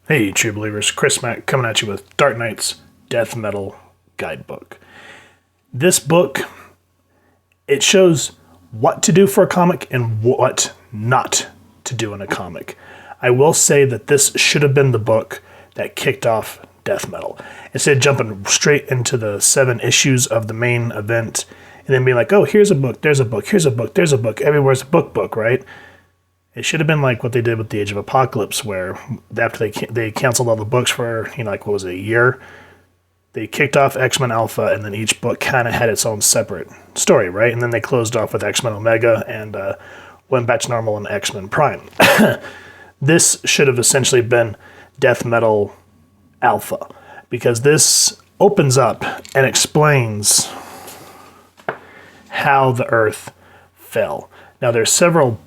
Hey, true believers, Chris Mack coming at you with Dark Knight's Death Metal Guidebook. This book, it shows what to do for a comic and what not to do in a comic. I will say that this should have been the book that kicked off death metal. Instead of jumping straight into the 7 issues of the main event and then being like, oh, here's a book, there's a book, here's a book, there's a book, everywhere's a book, right? It should have been like what they did with the Age of Apocalypse, where after they canceled all the books for, what was it, a year? They kicked off X-Men Alpha, and then each book kind of had its own separate story, right? And then they closed off with X-Men Omega and went back to normal in X-Men Prime. This should have essentially been Death Metal Alpha, because this opens up and explains how the Earth fell. Now, there's several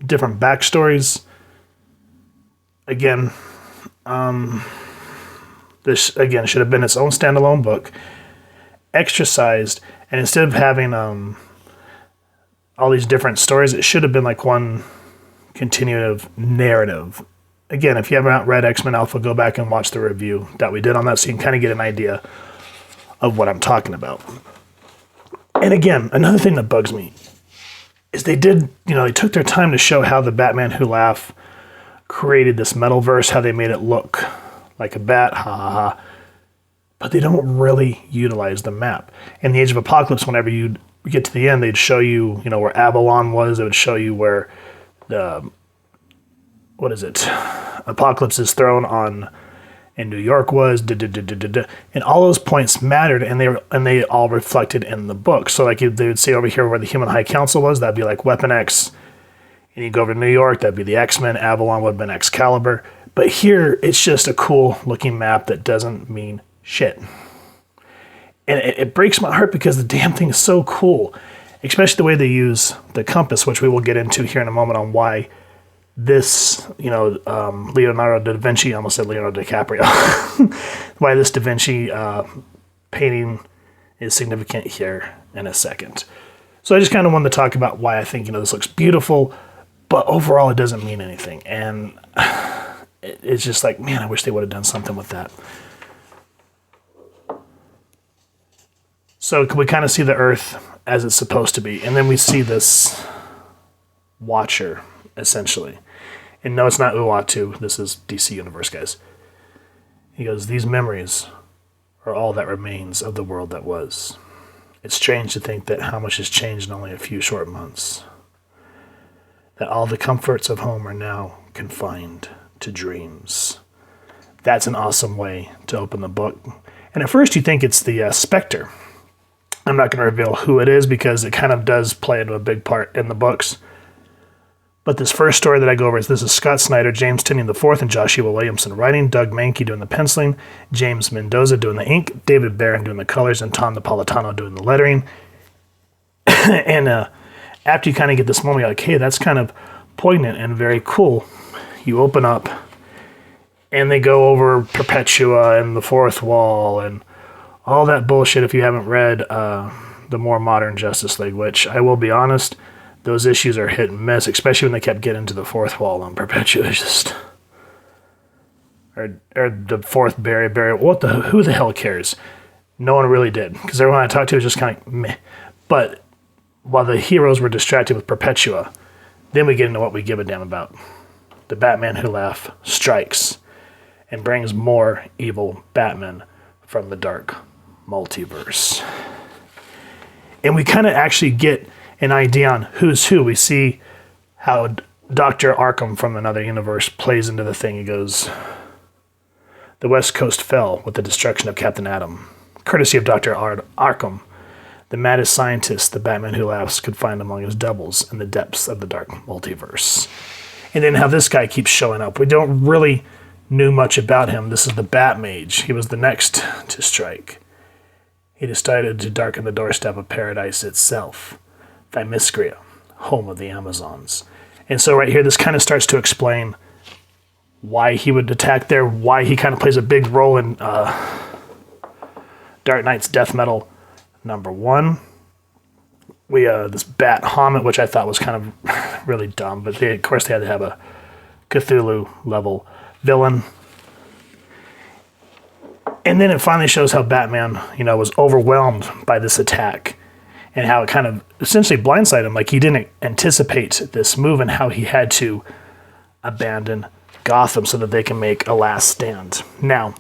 different backstories. Again, this should have been its own standalone book, extra-sized, and instead of having all these different stories, it should have been like one continuative narrative. Again, if you haven't read X-Men Alpha, go back and watch the review that we did on that so you can kind of get an idea of what I'm talking about. And again, another thing that bugs me is they took their time to show how the Batman Who Laugh created this metalverse, how they made it look like a bat, ha ha ha. But they don't really utilize the map. In the Age of Apocalypse, whenever you get to the end, they'd show you, where Avalon was. It would show you where Apocalypse's throne in New York was, and all those points mattered, and they all reflected in the book. So like they would say over here where the Human High Council was, that'd be like Weapon X, and you go over to New York, that'd be the X-Men. Avalon would have been Excalibur. But here, it's just a cool looking map that doesn't mean shit. And it breaks my heart because the damn thing is so cool, especially the way they use the compass, which we will get into here in a moment on why this, Leonardo da Vinci, I almost said Leonardo DiCaprio, why this Da Vinci painting is significant here in a second. So I just kind of wanted to talk about why I think, this looks beautiful, but overall it doesn't mean anything. And it's just like, man, I wish they would have done something with that. So we kind of see the Earth as it's supposed to be, and then we see this Watcher, essentially. And no, it's not Uatu. This is DC Universe, guys. He goes, these memories are all that remains of the world that was. It's strange to think that how much has changed in only a few short months. That all the comforts of home are now confined to dreams. That's an awesome way to open the book. And at first you think it's the Spectre. I'm not going to reveal who it is because it kind of does play into a big part in the books. But this first story that I go over is this is Scott Snyder, James Tynion IV, and Joshua Williamson writing, Doug Mankey doing the penciling, James Mendoza doing the ink, David Barron doing the colors, and Tom Napolitano doing the lettering. And after you kind of get this moment, you're like, hey, that's kind of poignant and very cool. You open up, and they go over Perpetua and the Fourth Wall and all that bullshit if you haven't read the more modern Justice League, which I will be honest, those issues are hit and miss, especially when they kept getting to the Fourth Wall on Perpetua. Or the fourth barrier. Who the hell cares? No one really did, because everyone I talked to was just kind of meh. But while the heroes were distracted with Perpetua, then we get into what we give a damn about. The Batman Who Laugh strikes and brings more evil Batman from the dark multiverse. And we kind of actually get an idea on who's who. We see how Dr. Arkham from another universe plays into the thing. He goes, the West Coast fell with the destruction of Captain Atom. Courtesy of Dr. Arkham, the maddest scientist the Batman Who Laughs could find among his doubles in the depths of the dark multiverse. And then how this guy keeps showing up. We don't really know much about him. This is the Bat Mage. He was the next to strike. He decided to darken the doorstep of paradise itself. Themyscira, home of the Amazons. And so right here, this kind of starts to explain why he would attack there, why he kind of plays a big role in Dark Knight's Death Metal #1. We this Bat Hamet, which I thought was kind of really dumb, but of course they had to have a Cthulhu level villain. And then it finally shows how Batman, was overwhelmed by this attack and how it kind of essentially blindsided him. Like, he didn't anticipate this move and how he had to abandon Gotham so that they can make a last stand. Now,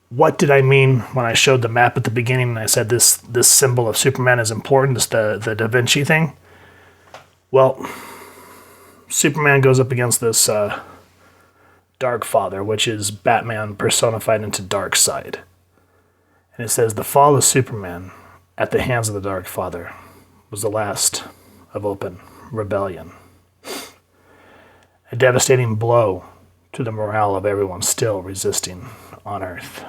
what did I mean when I showed the map at the beginning and I said this symbol of Superman is important, this the Da Vinci thing? Well, Superman goes up against this Dark Father, which is Batman personified into Darkseid. And it says, the fall of Superman at the hands of the Dark Father was the last of open rebellion. A devastating blow to the morale of everyone still resisting on Earth.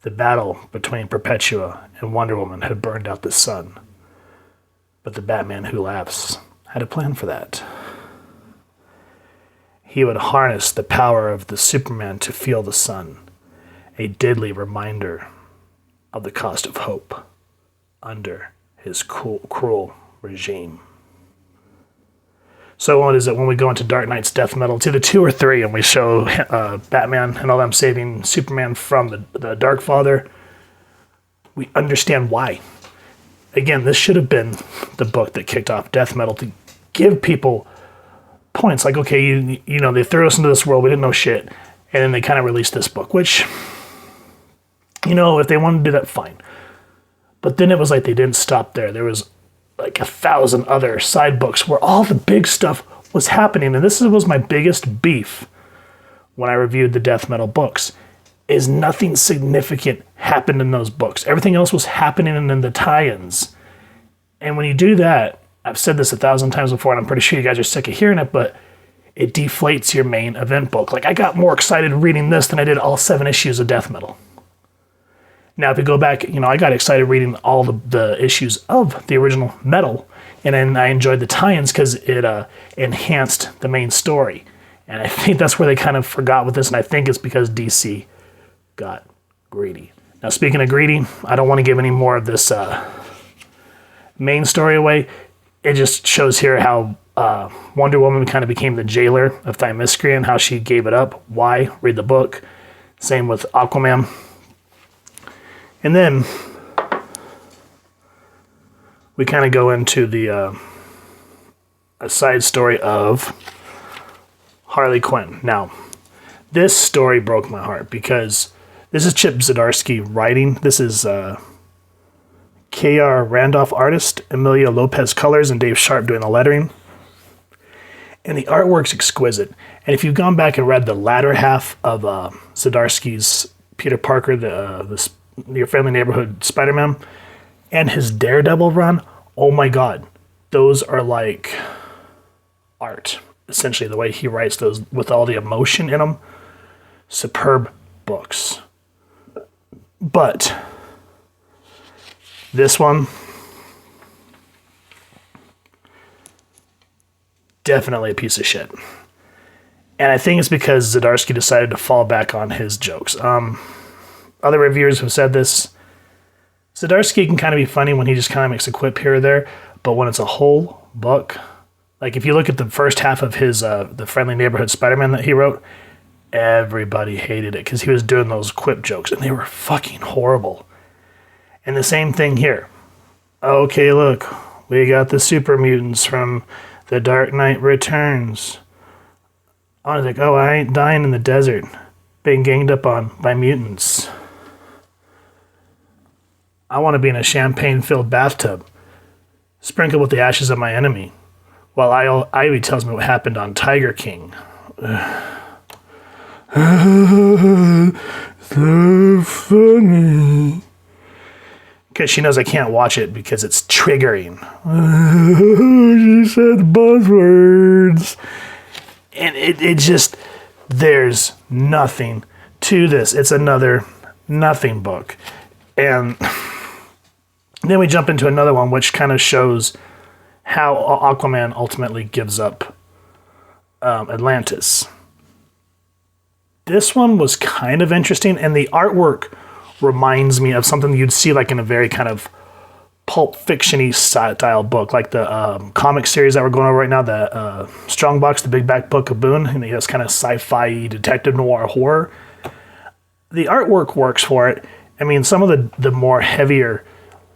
The battle between Perpetua and Wonder Woman had burned out the sun, but the Batman who laughs had a plan for that. He would harness the power of the Superman to feel the sun, a deadly reminder of the cost of hope under his cruel regime. So what is it when we go into Dark Knight's death metal? It's either 2 or 3, and we show Batman and all them saving Superman from the Dark Father. We understand why. Again, this should have been the book that kicked off death metal to give people points. Like, okay, they threw us into this world, we didn't know shit, and then they kind of released this book, which, if they wanted to do that, fine. But then it was like they didn't stop there. There was like 1,000 other side books where all the big stuff was happening. And this was my biggest beef when I reviewed the death metal books, is nothing significant happened in those books. Everything else was happening in the tie-ins. And when you do that, I've said this 1,000 times before, and I'm pretty sure you guys are sick of hearing it, but it deflates your main event book. Like, I got more excited reading this than I did all 7 issues of death metal. Now, if you go back, I got excited reading all the issues of the original Metal, and then I enjoyed the tie-ins because it enhanced the main story. And I think that's where they kind of forgot with this, and I think it's because DC got greedy. Now, speaking of greedy, I don't want to give any more of this main story away. It just shows here how Wonder Woman kind of became the jailer of Themyscira and how she gave it up. Why? Read the book. Same with Aquaman. And then we kind of go into the a side story of Harley Quinn. Now, this story broke my heart because this is Chip Zdarsky writing. This is K.R. Randolph artist, Emilia Lopez colors, and Dave Sharp doing the lettering. And the artwork's exquisite. And if you've gone back and read the latter half of Zdarsky's Peter Parker, the Your Friendly Neighborhood Spider-Man, and his Daredevil run, oh my god, those are like art. Essentially, the way he writes those with all the emotion in them, superb books. But this one, definitely a piece of shit. And I think it's because Zdarsky decided to fall back on his jokes. Other reviewers have said this. Zdarsky can kind of be funny when he just kind of makes a quip here or there, but when it's a whole book, like if you look at the first half of his the Friendly Neighborhood Spider-Man that he wrote, everybody hated it because he was doing those quip jokes, and they were fucking horrible. And the same thing here. Okay, look, we got the super mutants from The Dark Knight Returns. I was like, oh, I ain't dying in the desert, being ganged up on by mutants. I want to be in a champagne-filled bathtub, sprinkled with the ashes of my enemy, while Ivy tells me what happened on Tiger King. So funny. Because she knows I can't watch it because it's triggering. She said buzzwords. And it just, there's nothing to this. It's another nothing book. And then we jump into another one, which kind of shows how Aquaman ultimately gives up Atlantis. This one was kind of interesting, and the artwork reminds me of something you'd see like in a very kind of pulp fiction-y style book, like the comic series that we're going over right now, the Strongbox, the Big Back Book of Boone, and he has kind of sci-fi detective noir horror. the artwork works for it. I mean, some of the more heavier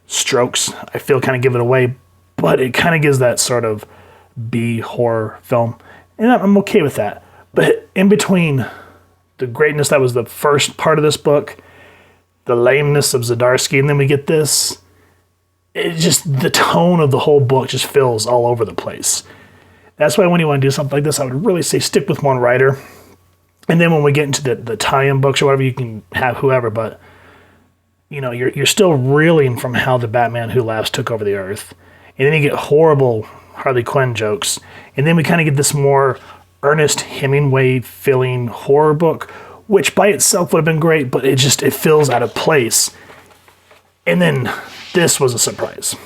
strokes, I feel kind of give it away, but it kind of gives that sort of B horror film. And I'm okay with that. But in between the greatness that was the first part of this book, the lameness of Zdarsky, and then we get this, it just, the tone of the whole book just feels all over the place. That's why when you want to do something like this, I would really say stick with one writer. And then when we get into the tie-in books or whatever, you can have whoever, but you know, you're still reeling from how the Batman Who Laughs took over the Earth. And then you get horrible Harley Quinn jokes. And then we kind of get this more Ernest Hemingway feeling horror book, which by itself would have been great, but it feels out of place. And then this was a surprise.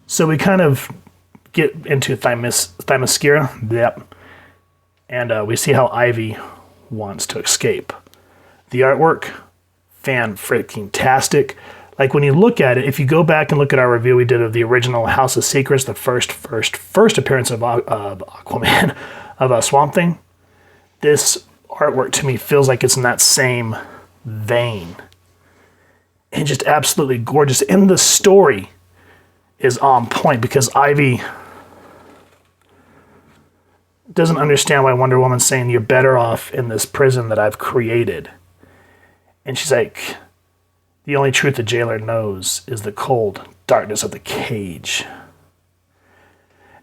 So we kind of get into Themyscira. Yep. And we see how Ivy wants to escape. The artwork, fan-freaking-tastic. Like when you look at it, if you go back and look at our review we did of the original House of Secrets, the first appearance of Aquaman, of Swamp Thing, this artwork to me feels like it's in that same vein. And just absolutely gorgeous. And the story is on point because Ivy doesn't understand why Wonder Woman's saying you're better off in this prison that I've created. And she's like, the only truth the jailer knows is the cold darkness of the cage.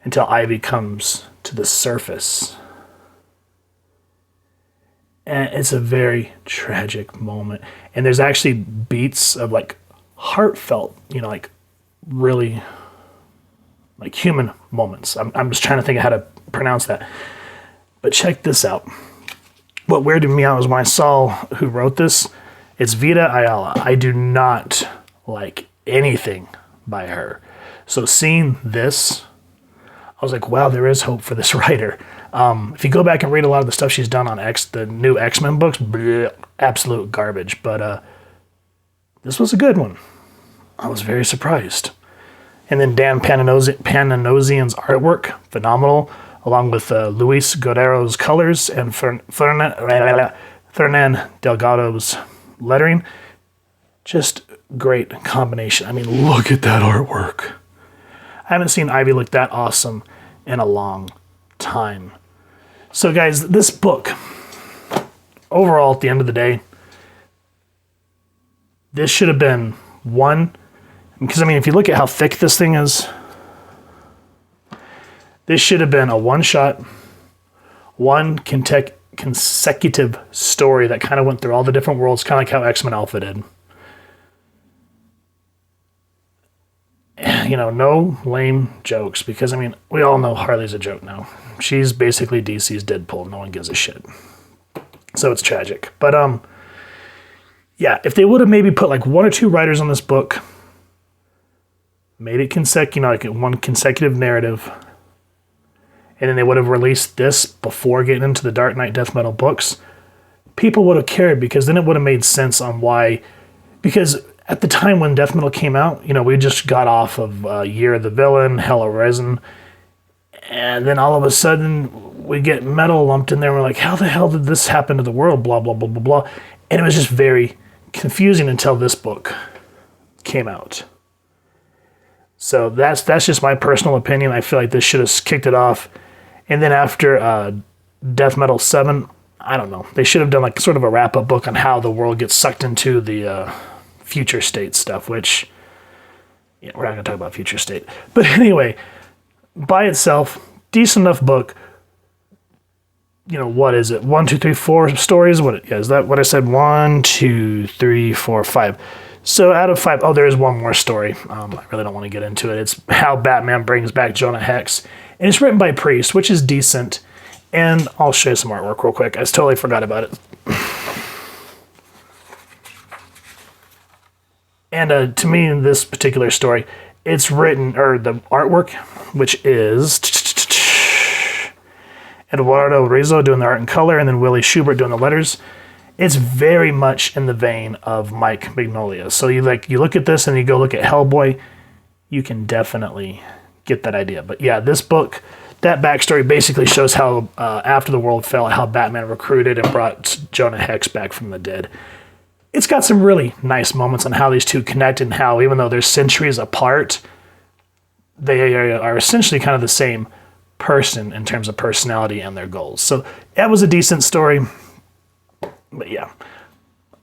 Until Ivy comes to the surface. And it's a very tragic moment. And there's actually beats of like heartfelt, you know, like really like human moments. I'm just trying to think of how to pronounce that. But check this out. What weirded me out was when I saw who wrote this. It's Vita Ayala. I do not like anything by her. So seeing this, I was like, wow, there is hope for this writer. If you go back and read a lot of the stuff she's done on the new X-Men books, bleh, absolute garbage. But this was a good one. I was very surprised. And then Dan Pananosian's artwork, phenomenal, along with Luis Guerrero's colors and Fernan Delgado's lettering. Just great combination. I mean, look at that artwork. I haven't seen Ivy look that awesome in a long time. So guys, this book, overall at the end of the day, this should have been one, because I mean, if you look at how thick this thing is, this should have been a one-shot, one consecutive story that kind of went through all the different worlds, kind of like how X-Men Alpha did. You know, no lame jokes, because I mean, we all know Harley's a joke now. She's basically DC's Deadpool. No one gives a shit. So it's tragic. But yeah, if they would have maybe put like one or two writers on this book, made it like one consecutive narrative, and then they would have released this before getting into the Dark Knight Death Metal books, people would have cared, because then it would have made sense on why. Because at the time when Death Metal came out, you know, we just got off of Year of the Villain, Hell of Resin, and then all of a sudden we get metal lumped in there. And we're like, how the hell did this happen to the world? Blah, blah, blah, blah, blah. And it was just very confusing until this book came out. So that's just my personal opinion. I feel like this should have kicked it off. And then after Death Metal 7, I don't know. They should have done like sort of a wrap-up book on how the world gets sucked into the future state stuff, which, yeah, we're not going to talk about future state. But anyway, by itself, decent enough book. You know, what is it? 1, 2, 3, 4 stories? Is that what I said? 1, 2, 3, 4, 5. So out of 5, there is one more story. I really don't want to get into it. It's how Batman brings back Jonah Hex. And it's written by Priest, which is decent. And I'll show you some artwork real quick. I totally forgot about it. And to me, in this particular story, it's written, or the artwork, which is Eduardo Rizzo doing the art and color, and then Willie Schubert doing the letters. It's very much in the vein of Mike Mignola. So you look at this and you go look at Hellboy, you can definitely get that idea. But yeah, this book, that backstory basically shows how after the world fell, how Batman recruited and brought Jonah Hex back from the dead. It's got some really nice moments on how these two connect and how, even though they're centuries apart, they are essentially kind of the same person in terms of personality and their goals. So that was a decent story. But yeah,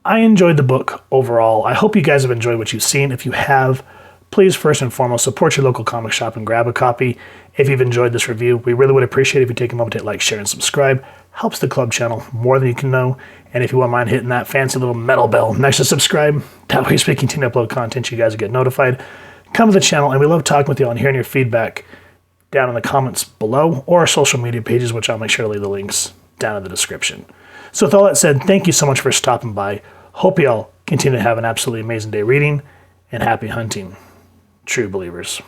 I enjoyed the book overall. I hope you guys have enjoyed what you've seen. If you have, please first and foremost support your local comic shop and grab a copy. If you've enjoyed this review, we really would appreciate it if you take a moment to hit like, share, and subscribe. Helps the club channel more than you can know. And if you wouldn't mind hitting that fancy little metal bell next to subscribe, that way as we continue to upload content, you guys will get notified. Come to the channel, and we love talking with you all and hearing your feedback down in the comments below or our social media pages, which I'll make sure to leave the links down in the description. So with all that said, thank you so much for stopping by. Hope you all continue to have an absolutely amazing day reading, and happy hunting, true believers.